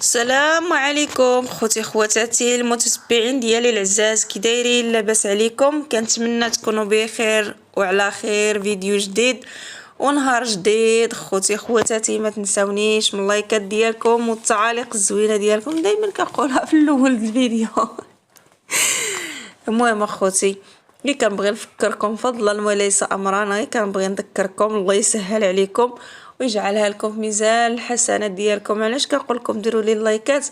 السلام عليكم خوتي خواتاتي المتتبعين ديالي العزاز، كي دايرين؟ لاباس عليكم؟ كنتمنى تكونوا بخير وعلى خير. فيديو جديد ونهار جديد. خوتي خواتاتي ما تنساونيش من اللايكات ديالكم والتعاليق الزوينه ديالكم، دائما كنقولها في الاول الفيديو. المهم اخوتي، اللي كنبغي نفكركم فضلا وليس امرا، غير كنبغي نذكركم الله يسهل عليكم ويجعلها لكم في ميزان الحسنات ديالكم. علاش كنقول لكم ديروا لي اللايكات؟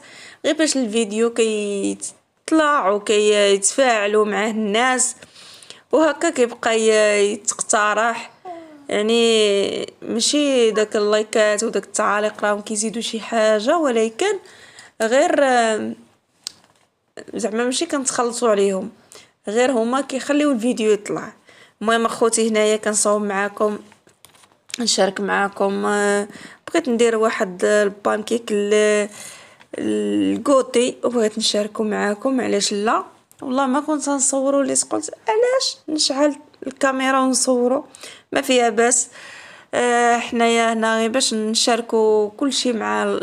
غير باش الفيديو كيطلع وكيتفاعلوا معاه الناس، وهكا كيبقى يتقترح. يعني ماشي داك اللايكات وداك التعاليق راهم كيزيدوا شي حاجه، ولكن غير زعما ماشي كنتخلصوا عليهم، غير هما كيخليو الفيديو يطلع. المهم اخوتي، هنايا كنصاوب معاكم نشارك معاكم. بغيت ندير واحد البانكيك الكوتي وبغيت نشاركو معاكم. علاش لا؟ والله ما كنت نصورو لي، قلت علاش نشعل الكاميرا ونصورو، ما فيها باس. حنايا هنا غير باش نشاركو كلشي مع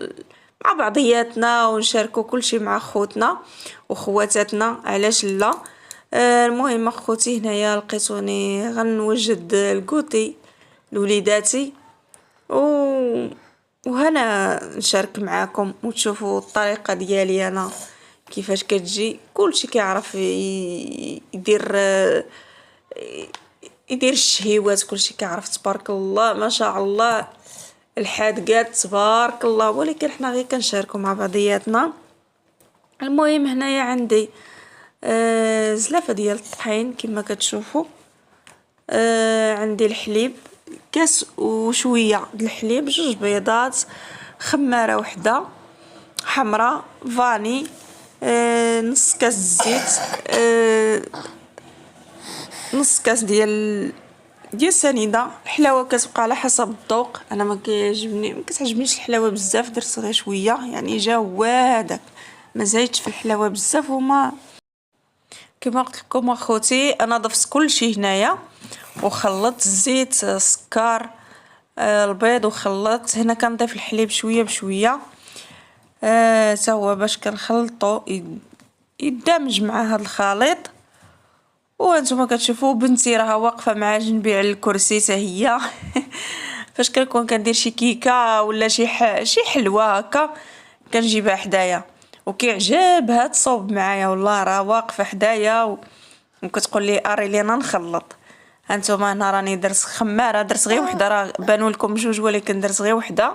بعضياتنا، ونشاركو كلشي مع خوتنا وخواتاتنا. علاش لا؟ المهم اخوتي، هنايا لقيتوني غنوجد الكوتي لوليداتي وهنا نشارك معاكم وتشوفوا الطريقه ديالي انا كيفاش كتجي. كلشي كيعرف يدير الشهيوات، كلشي كيعرف تبارك الله ما شاء الله الحادقات تبارك الله، ولكن حنا غير كنشاركوا مع بعضياتنا. المهم هنايا عندي زلافه ديال الطحين كما كتشوفوا. عندي الحليب كاس وشويه د الحليب، جوج بيضات، خماره وحده حمراء، فاني، نص كاس الزيت، نص كاس ديال سنيده. الحلاوه كتبقى على حسب الذوق، انا ما كتعجبنيش الحلاوه بزاف، درت غير شويه يعني جا هذاك، ما زايدش في الحلاوه بزاف. وما كما قلت لكم اخوتي، انا ضفت كلشي هنايا وخلطت الزيت السكر البيض وخلطت. هنا كنضيف الحليب شويه بشويه تا هو باش كنخلطو يدمج مع هذا الخليط. وانتم كتشوفوا بنتي راها واقفه مع جنبي على الكرسي حتى هي. فاش كنكون كندير شي كيكه ولا شي حلوه هكا كنجيبها حدايا وكيعجبها تصوب معايا، والله راه واقفه حدايا وكتقول لي اري لينا نخلط. هانتوما هنا راني درت خماره، درت غير وحده، راه بانوا لكم جوج ولكن درت غير وحده.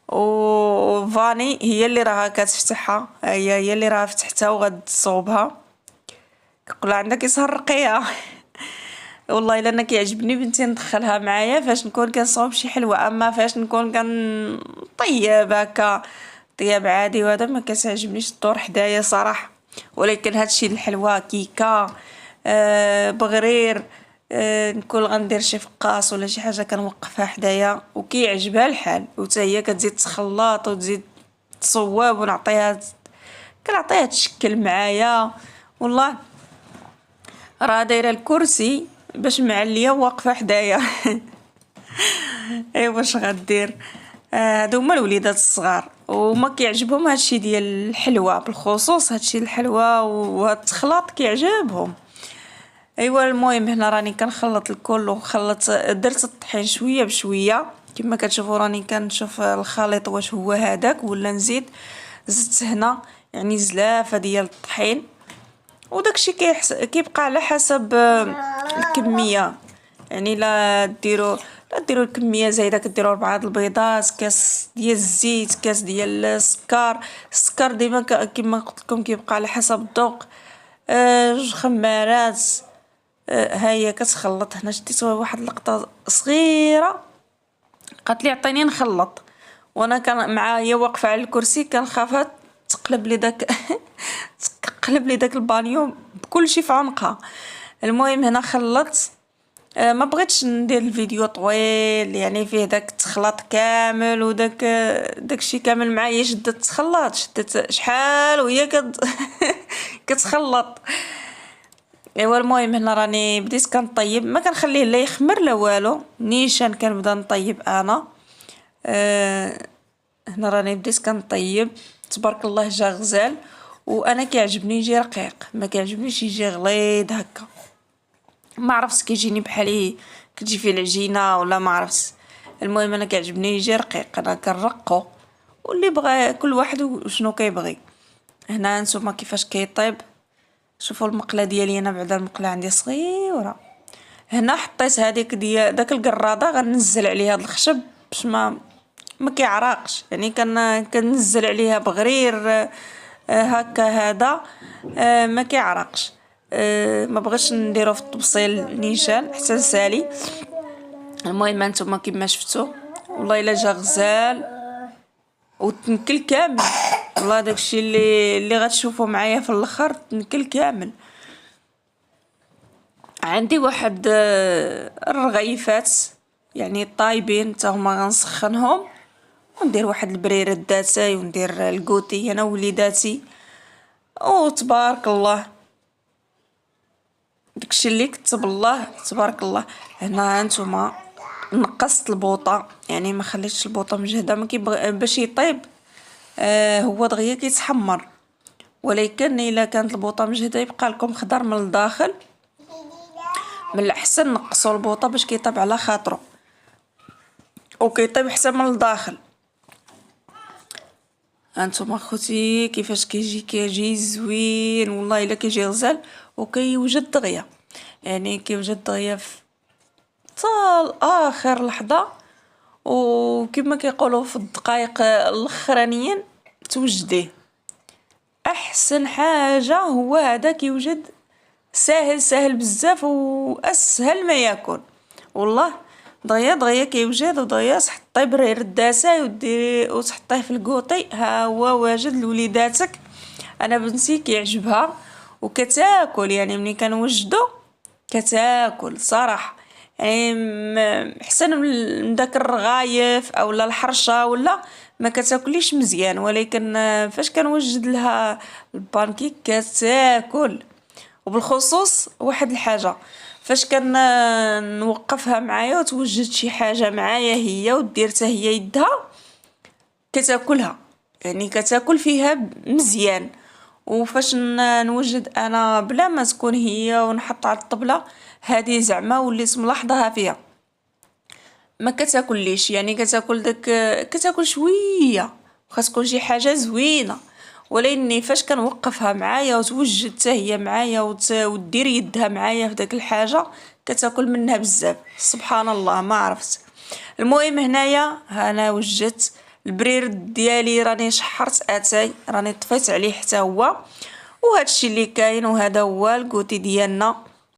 وفاني هي اللي راها كتفتحها، هي اللي راها فتحتها وغتصوبها. كنقول عندك يسهر رقيه. والله الا انا كيعجبني بنتي ندخلها معايا فاش نكون كنصوب شي حلوه، اما فاش نكون كنطيب هكا طياب عادي وهذا ما كتعجبنيش الدور حدايا صراحه. ولكن هادشي الحلوه كيكه بغرير نكون غندير شي فقاص ولا شي حاجه كنوقفها حدايا وكيعجبها الحال، وتا هي كتزيد تخلط وتزيد تصوب ونعطيها كنعطيها تشكل معايا. والله راه دايره الكرسي باش معليه واقفه حدايا. ايوا واش غدير؟ هادو هما الوليدات الصغار وما كيعجبهم هادشي ديال الحلوى، بالخصوص هادشي الحلوى وهاد التخلاط كيعجبهم. ايوا المهم هنا راني كنخلط الكل وخلط، درت الطحين شويه بشويه كما كتشوفوا. راني كنشوف الخليط واش هو هذاك ولا نزيد. زدت هنا يعني زلافه ديال الطحين، وداكشي كيبقى على حسب الكميه. يعني لا ديروا الكميه زايده كديروا 4 البيضات، كاس ديال الزيت، كاس ديال السكر ديما كما قلت لكم كيبقى على حسب الذوق. جوج خمارات. هي كتخلط. هنا شديت واحد اللقطه صغيره قالت لي عطيني نخلط، وانا كان معايا واقفه على الكرسي كنخافها تقلب لي داك تقلب لي داك البانيو بكل شيء في عنقها. المهم هنا خلطت. ما بغيتش ندير الفيديو طويل يعني فيه داك التخلط كامل داكشي كامل معايا. شدت شحال وهي كتخلط. ايوا المهم هنا راني بديت كنطيب، ما كنخليه لا يخمر لا والو، نيشان كنبدا نطيب انا. هنا راني بديت كنطيب، تبارك الله جا غزال. وانا كيعجبني يجي رقيق، ما كيعجبنيش يجي غليظ هكا. ما عرفتش كيجيني بحال كتجي فيه العجينه ولا ما عرفتش. المهم انا كيعجبني يجي رقيق، انا كنرقو، واللي بغى كل واحد وشنو كيبغي. هنا نتوما كيفاش كيطيب. شوفوا المقله ديالي، انا بعدا المقله عندي صغيره. هنا حطيت هذيك ديال داك القراده، غنزل عليها هاد الخشب باش ما كيعرقش، يعني كنزل عليها بغرير هكا هذا ما كيعرقش. ما بغيتش نديرو في الطبسيل نيشان حتى نسالي. المهم انتما كيما شفتوا، والله الا جا غزال وتنكل كامل. والله داكشي اللي غتشوفوا معايا في الاخر تنكل كامل. عندي واحد الرغيفات يعني طايبين حتى هما، غنسخنهم وندير واحد البريرة داتاي وندير الكوتي انا ووليداتي. وتبارك الله داكشي اللي كتب الله تبارك الله. هنا هانتوما نقصت البوطه، يعني ما خليتش البوطه مجهده، ما كيبغي باش يطيب هو دغيا كيتحمر. ولكن الا كانت البوطه مجهده يبقى لكم خضر من الداخل. من الاحسن نقصوا البوطه باش كيطيب على خاطرو وكيطيب حتى من الداخل. هانتوما خوتي كيفاش كيجي زوين، والله الا كيجي غزال وكيوجد دغيا، يعني كيوجد دغيا حتى اخر لحظه. وكما كيقولوا في الدقائق الاخرانيين توجديه. احسن حاجه هو هذا كيوجد ساهل بزاف واسهل ما يكون. والله دغيا كيوجد، ودغيا تحطي برير الداساي وديري وتحطيه في الكوطي، ها هو واجد لوليداتك. انا بنتي كيعجبها وكتاكل، يعني ملي كنوجدو كتاكل صراحه. يعني احسن من داك الرغايف اولا الحرشه ولا ما كتاكليش مزيان. ولكن فاش كنوجد لها البانكيك كتاكل. وبالخصوص واحد الحاجه، فاش كان نوقفها معايا وتوجد شي حاجه معايا هي ودير حتى هي يدها كتاكلها، يعني كتاكل فيها مزيان. وفاش نوجد انا بلا ما تكون هي ونحط على الطبله، هذه زعما وليت ملاحظها فيها ما كتاكليش، يعني كتاكل داك كتاكل شويه، خاص تكون شي حاجه زوينه. ولاني فاش كنوقفها معايا وتوجد حتى هي معايا ودير يدها معايا في داك الحاجه كتاكل منها بزاف. سبحان الله ما عرفت. المهم هنايا انا وجدت البرير ديالي، راني شحرت اتاي، راني طفيت عليه حتى هو. وهذا الشيء اللي كاين، وهذا هو الكوتي ديالنا.